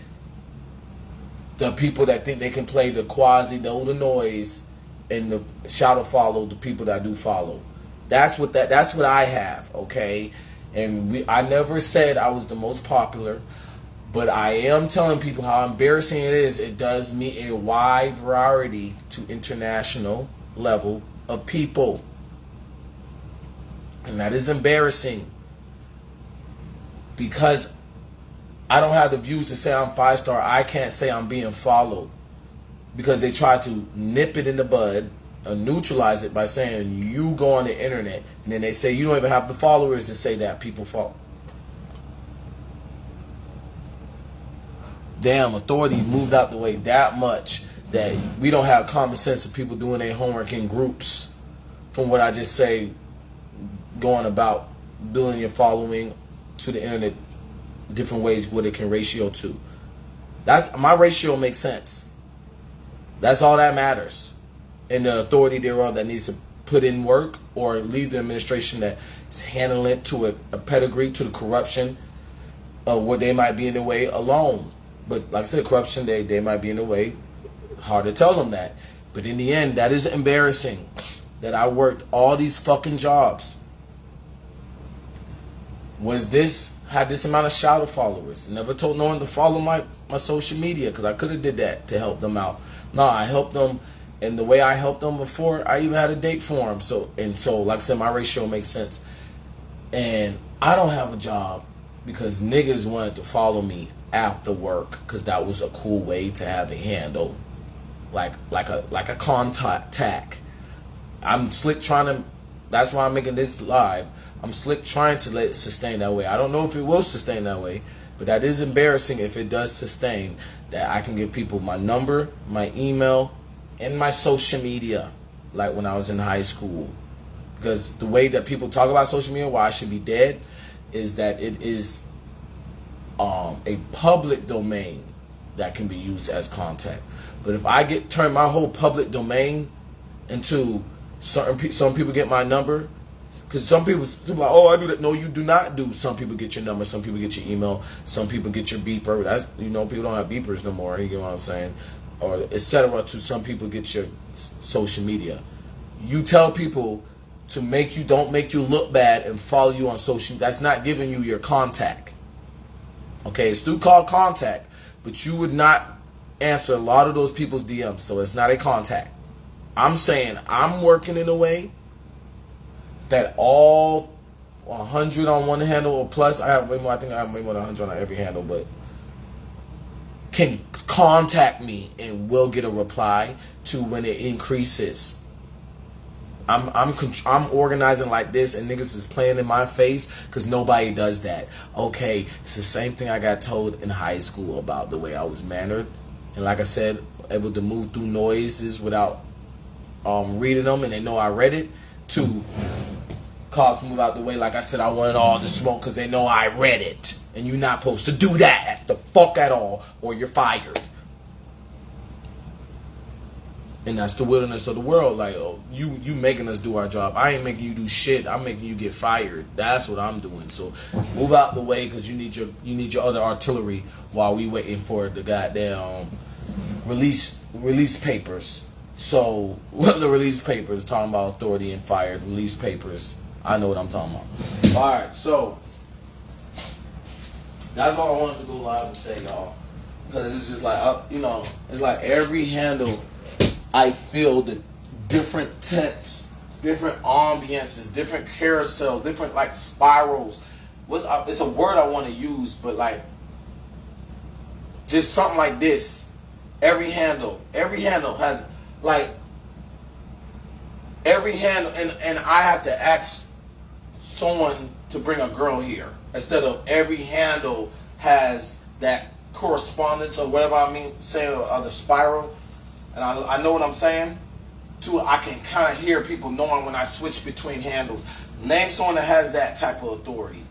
the people that think they can play the the noise and the shadow follow the people that do follow. That's what I have, okay? And I never said I was the most popular. But I am telling people how embarrassing it is. It does meet a wide variety to international level of people. And that is embarrassing. Because I don't have the views to say I'm 5-star. I can't say I'm being followed because they try to nip it in the bud or neutralize it by saying you go on the internet, and then they say you don't even have the followers to say that people follow. Damn, authority moved out the way that much that we don't have common sense of people doing their homework in groups. From what I just say, going about building your following to the internet, different ways what it can ratio to. That's my ratio makes sense. That's all that matters. And the authority thereof that needs to put in work or leave the administration that is handling it to a pedigree to the corruption of what they might be in the way alone. But like I said, corruption, they might be in the way. Hard to tell them that. But in the end, that is embarrassing that I worked all these fucking jobs. Had this amount of shadow followers. Never told no one to follow my social media because I could have did that to help them out. No, I helped them, and the way I helped them before, I even had a date for them. So like I said, my ratio makes sense. And I don't have a job because niggas wanted to follow me after work because that was a cool way to have a handle, like a contact. I'm slick trying to. That's why I'm making this live. I'm slick trying to let it sustain that way. I don't know if it will sustain that way, but that is embarrassing if it does sustain. That I can give people my number, my email, and my social media, like when I was in high school. Because the way that people talk about social media, why I should be dead, is that it is a public domain that can be used as contact. But if I turn my whole public domain into some people get my number, because some people like, oh, I do that. No, you do not do. Some people get your number, some people get your email, some people get your beeper. That's, people don't have beepers no more. You get what I'm saying? Or etc. To some people get your social media. You tell people to don't make you look bad and follow you on social. That's not giving you your contact. Okay, it's still called contact, but you would not answer a lot of those people's DMs, so it's not a contact. I'm saying I'm working in a way that all 100 on one handle or plus, I have way more. I think I have way more than 100 on every handle, but can contact me and will get a reply to when it increases. I'm organizing like this, and niggas is playing in my face because nobody does that. Okay, it's the same thing I got told in high school about the way I was mannered, and like I said, able to move through noises without reading them, and they know I read it. To cops move out the way, like I said, I wanted all the smoke because they know I read it, and you're not supposed to do that the fuck at all, or you're fired. And that's the wilderness of the world. Like, oh, you making us do our job. I ain't making you do shit. I'm making you get fired. That's what I'm doing. So move out the way because you need your other artillery while we waiting for the goddamn release papers. So the release papers talking about authority and fire. Release papers. I know what I'm talking about. All right, so that's all I wanted to go live and say, y'all. Because it's just like it's like every handle. I feel the different tints, different ambiances, different carousel, different like spirals. It's a word I want to use, but like just something like this. Every handle has like every handle, and I have to ask someone to bring a girl here instead of every handle has that correspondence or whatever I mean saying of the spiral. And I know what I'm saying. Too, I can kind of hear people knowing when I switch between handles. Name someone that has that type of authority.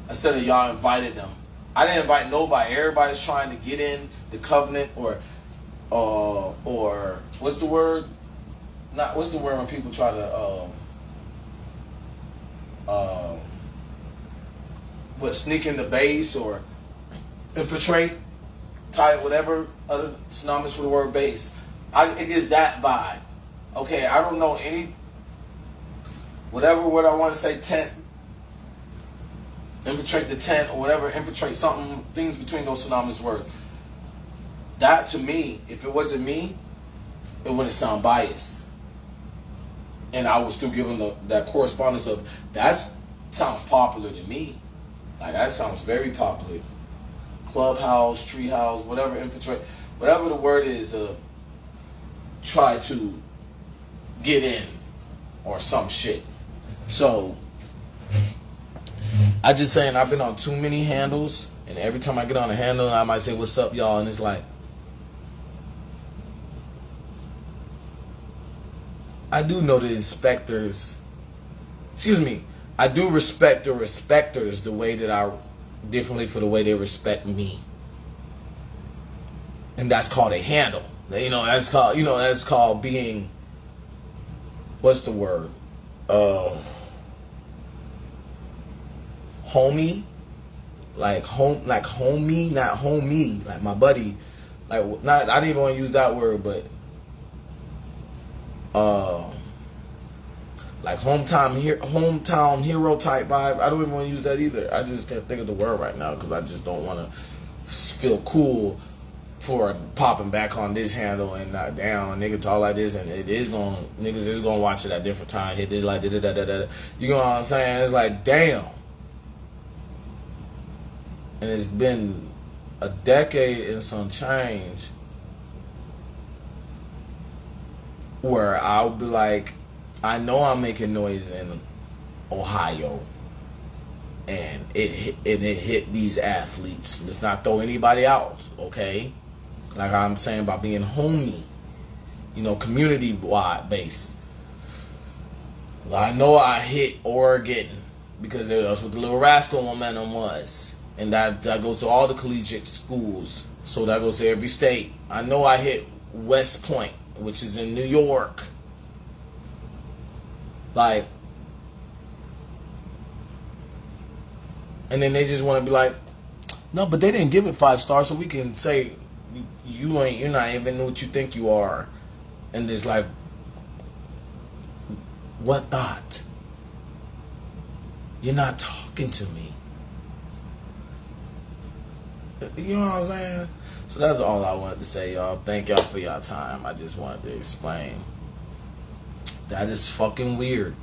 Instead of y'all invited them. I didn't invite nobody. Everybody's trying to get in the covenant or what's the word? What's the word when people try to sneak in the base or infiltrate, type whatever other synonymous for the word base. It gives that vibe. Okay, I don't know any whatever word I want to say, tent, infiltrate the tent or whatever, infiltrate something, things between those synonymous words. That to me, if it wasn't me, it wouldn't sound biased. And I would still give them that correspondence of that sounds popular to me. Like that sounds very popular. clubhouse, treehouse, whatever infiltrate, whatever the word is, try to get in or some shit. So I just saying I've been on too many handles, and every time I get on a handle, I might say, "What's up, y'all?" And it's like, I do know the inspectors. Excuse me. I do respect the respecters the way that I differently for the way they respect me, and that's called a handle. That's called being. What's the word? Homie, like homie, not homie, like my buddy. Like not, I didn't even want to use that word, but like hometown hero type vibe. I don't even want to use that either. I just can't think of the word right now because I just don't want to feel cool for popping back on this handle and not down. Nigga talk like this, and niggas is gonna watch it at different times. Hit this like da da da da da. You know what I'm saying? It's like damn. And it's been a decade and some change where I'll be like, I know I'm making noise in Ohio, and it hit these athletes. Let's not throw anybody out, okay? Like I'm saying about being homey, community-wide based. I know I hit Oregon because that's what the Little Rascal momentum was. And that goes to all the collegiate schools. So that goes to every state. I know I hit West Point, which is in New York. Like, and then they just want to be like, no, but they didn't give it 5 stars, so we can say you're not even what you think you are. And it's like, what thought? You're not talking to me. You know what I'm saying? So that's all I wanted to say, y'all. Thank y'all for y'all time. I just wanted to explain. That is fucking weird.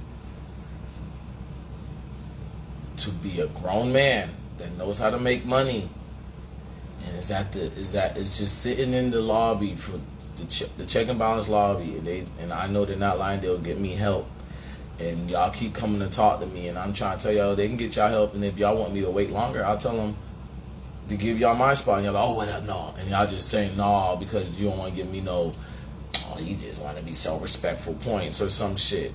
To be a grown man that knows how to make money, and is just sitting in the lobby for the check and balance lobby, and I know they're not lying. They'll get me help, and y'all keep coming to talk to me, and I'm trying to tell y'all they can get y'all help, and if y'all want me to wait longer, I'll tell them to give y'all my spot, and y'all like, oh, whatever, no, and y'all just saying no because you don't want to give me no, oh, you just want to be so respectful points or some shit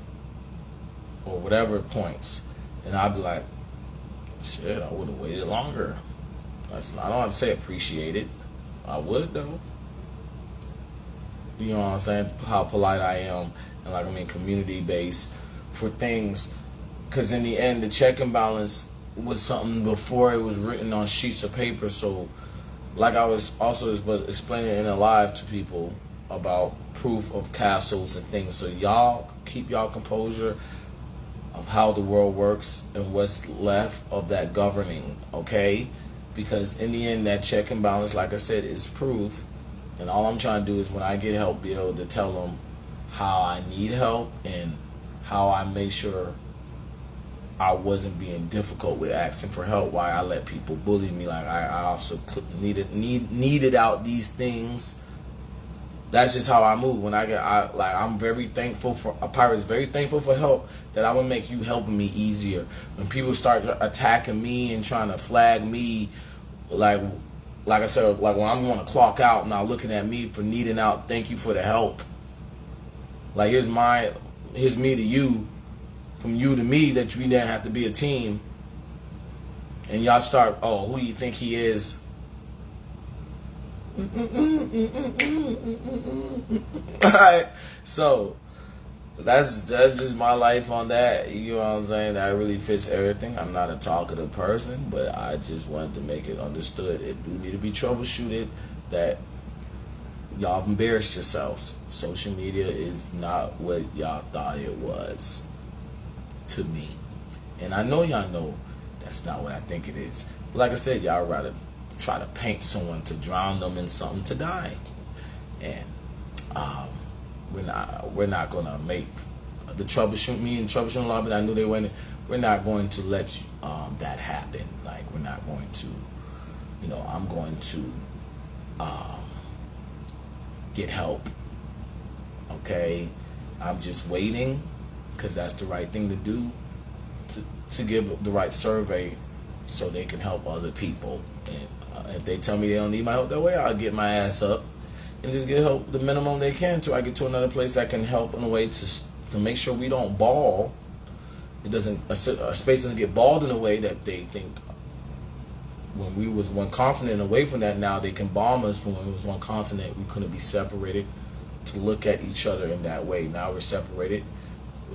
or whatever points, and I'll be like, shit, I would have waited longer. I don't have to say appreciate it. I would though. You know what I'm saying? How polite I am, and community based for things, because in the end, the check and balance was something before it was written on sheets of paper. So like I was explaining in a live to people about proof of castles and things. So y'all keep y'all composure of how the world works and what's left of that governing, okay? Because in the end, that check and balance, like I said, is proof. And all I'm trying to do is when I get help, be able to tell them how I need help and how I make sure I wasn't being difficult with asking for help, why I let people bully me. Like I also needed out these things. That's just how I move. When I'm very thankful for a pirate is very thankful for help, that I would make you helping me easier. When people start attacking me and trying to flag me, like I said, like when I'm going to clock out, now looking at me for needing out, thank you for the help. Like here's me to you, from you to me, that we didn't have to be a team. And y'all start, oh, who do you think he is? Alright, so that's just my life on that. You know what I'm saying? That really fits everything. I'm not a talkative person, but I just wanted to make it understood. It do need to be troubleshooted, that y'all have embarrassed yourselves. Social media is not what y'all thought it was to me. And I know y'all know that's not what I think it is. But like I said, y'all rather try to paint someone to drown them in something to die. And we're not gonna make the troubleshooting lobby that I knew they went in, we're not going to let that happen. Like we're not going to, I'm going to get help. Okay, I'm just waiting because that's the right thing to do, to give the right survey so they can help other people. And if they tell me they don't need my help that way, I'll get my ass up and just get help the minimum they can till I get to another place that can help in a way to make sure we don't ball. A space doesn't get balled in a way that they think when we was one continent away from that, now they can bomb us from when it was one continent. We couldn't be separated to look at each other in that way. Now we're separated.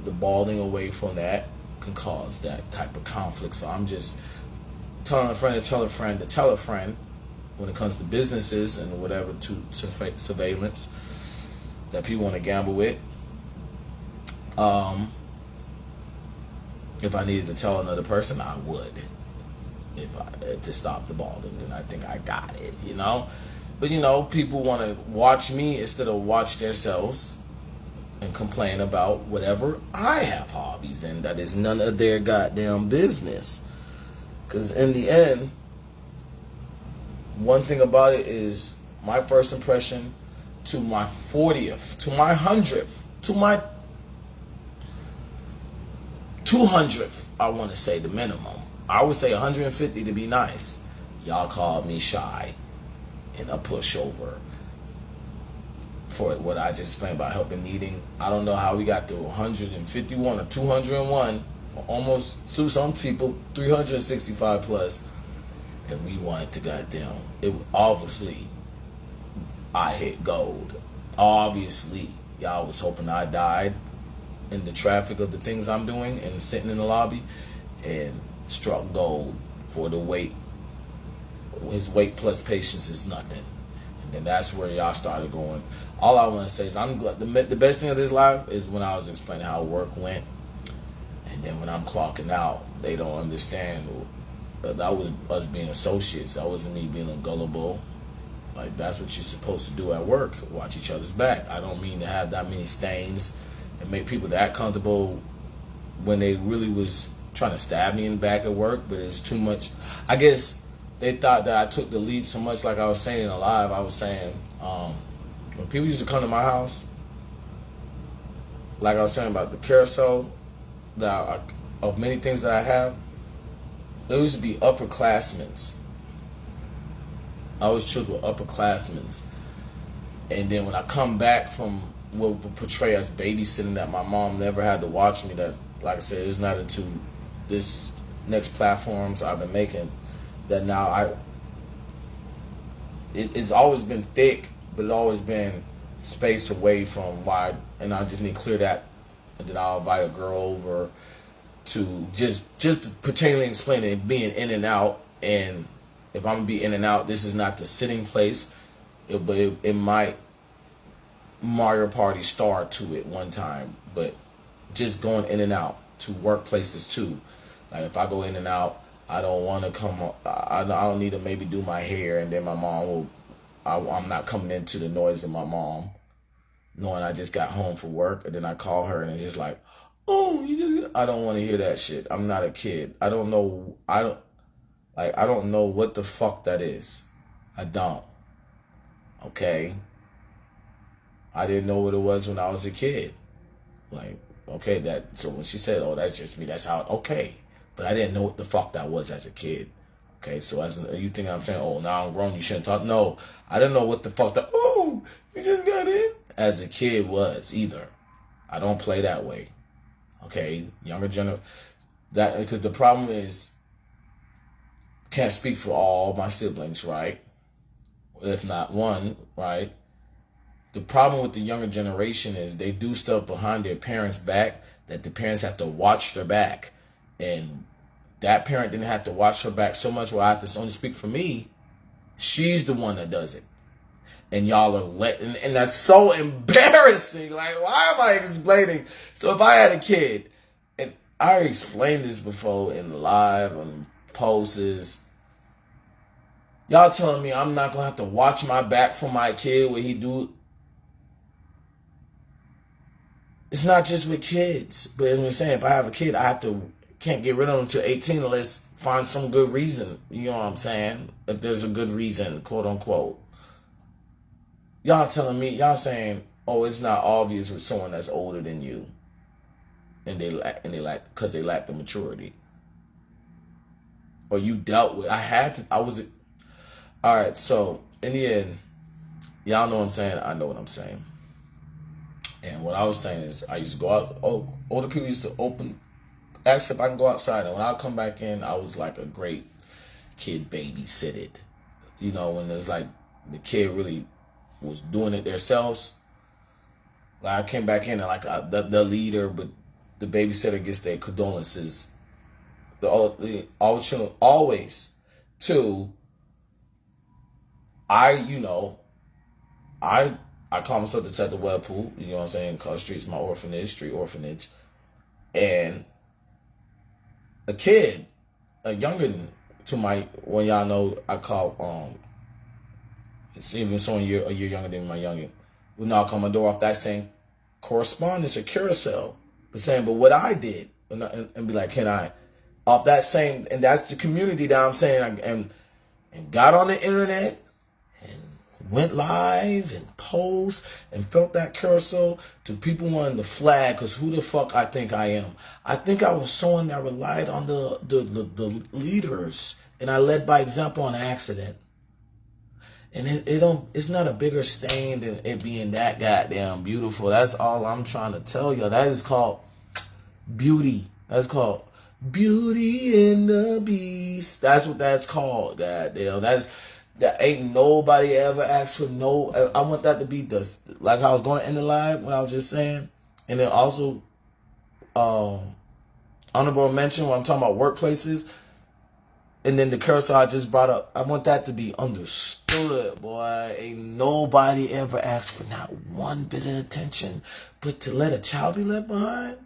The balling away from that can cause that type of conflict. So I'm just telling a friend to tell a friend to tell a friend when it comes to businesses and whatever to surveillance that people want to gamble with. If I needed to tell another person, I would. To stop the balling, then I think I got it, But people want to watch me instead of watch themselves and complain about whatever I have hobbies in that is none of their goddamn business. Because in the end, one thing about it is my first impression to my 40th, to my 100th, to my 200th, I want to say the minimum. I would say 150 to be nice. Y'all called me shy and a pushover for what I just explained about helping needing. I don't know how we got to 151 or 201, almost to some people 365 plus, and we wanted to goddamn. It obviously I hit gold. Obviously, y'all was hoping I died in the traffic of the things I'm doing and sitting in the lobby, and struck gold for the weight. His weight plus patience is nothing. And then that's where y'all started going. All I want to say is I'm glad. The best thing of this life is when I was explaining how work went, and then when I'm clocking out, they don't understand. That was us being associates. That wasn't me being gullible. Like, that's what you're supposed to do at work. Watch each other's back. I don't mean to have that many stains and make people that comfortable when they really was trying to stab me in the back at work, but it's too much. I guess they thought that I took the lead so much. Like I was saying in a live, I was saying when people used to come to my house, like I was saying about the carousel of many things that I have, there used to be upperclassmen. I always chilled with upperclassmen, and then when I come back from what would portray as babysitting that my mom never had to watch me, that, like I said, it's not into this next platforms I've been making, that now it's always been thick, but it's always been space away from why, and I just need to clear that, and then I'll invite a girl over to just pertaining explaining it, being in and out. And if I'm gonna be in and out, this is not the sitting place, but it might Mario Party star to it one time, but just going in and out to workplaces too. Like if I go in and out, I don't want to come. I don't need to maybe do my hair, and then my mom will. I'm not coming into the noise of my mom, knowing I just got home from work, and then I call her, and it's just like, oh, I don't want to hear that shit. I'm not a kid. I don't know. I don't know what the fuck that is. I don't. Okay. I didn't know what it was when I was a kid. Like, okay, so when she said, oh, that's just me, that's how, okay. But I didn't know what the fuck that was as a kid. Okay, so you think I'm saying, oh, now I'm grown, you shouldn't talk? No, I didn't know what the fuck that, oh, you just got in, as a kid was either. I don't play that way. Okay, younger generation, because the problem is, can't speak for all my siblings, right? If not one, right? The problem with the younger generation is they do stuff behind their parents' back that the parents have to watch their back. And that parent didn't have to watch her back so much where I have to only speak for me. She's the one that does it. And y'all are letting, and that's so embarrassing. Like, why am I explaining? So if I had a kid, and I explained this before in live and posts, y'all telling me I'm not going to have to watch my back for my kid when he do. It's not just with kids, but as I'm saying, if I have a kid, I have to can't get rid of them until 18 unless find some good reason. You know what I'm saying? If there's a good reason, quote unquote. Y'all telling me, y'all saying, oh, it's not obvious with someone that's older than you, and they lack because they lack the maturity. Or you dealt with. All right. So in the end, y'all know what I'm saying. I know what I'm saying. And what I was saying is, I used to go out. Older people used to ask if I can go outside, and when I come back in, I was like a great kid babysitted. You know, when there's like the kid really was doing it themselves. Like I came back in and like the leader, but the babysitter gets their condolences. Always too. I call myself Detective Webpoolz. You know what I'm saying? Cause streets my street orphanage, and a kid, a younger to my, when y'all know I call it's even someone a year younger than my youngin, will knock on my door off that same correspondence or carousel, saying, but what I did, and be like, can I, off that same, and that's the community that I'm saying, and got on the internet and went live and posed and felt that carousel to people wanting to flag, because who the fuck I think I am? I think I was someone that relied on the leaders, and I led by example on accident. And it's not a bigger stain than it being that goddamn beautiful. That's all I'm trying to tell you. That is called beauty. That's called Beauty and the Beast. That's what that's called. Goddamn. That ain't nobody ever asked for no. I want that to be like how I was going to end the live, what I was just saying. And then also, honorable mention when I'm talking about workplaces. And then the carousel I just brought up, I want that to be understood, boy. Ain't nobody ever asked for not one bit of attention, but to let a child be left behind?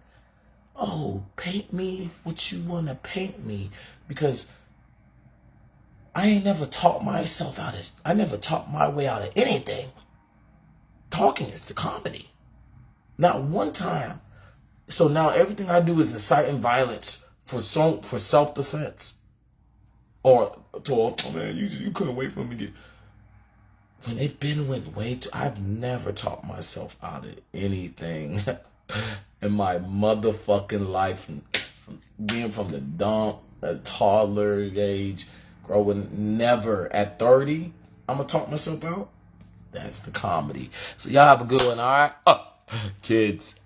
Oh, paint me what you want to paint me. Because I ain't never taught myself I never taught my way out of anything. Talking is the comedy. Not one time. So now everything I do is inciting violence for self-defense. Or oh man, you couldn't wait for me to get. When it went way too. I've never taught myself out of anything in my motherfucking life. From being from the dump, a toddler age, growing, never. At 30, I'm gonna talk myself out. That's the comedy. So y'all have a good one, all right? Kids.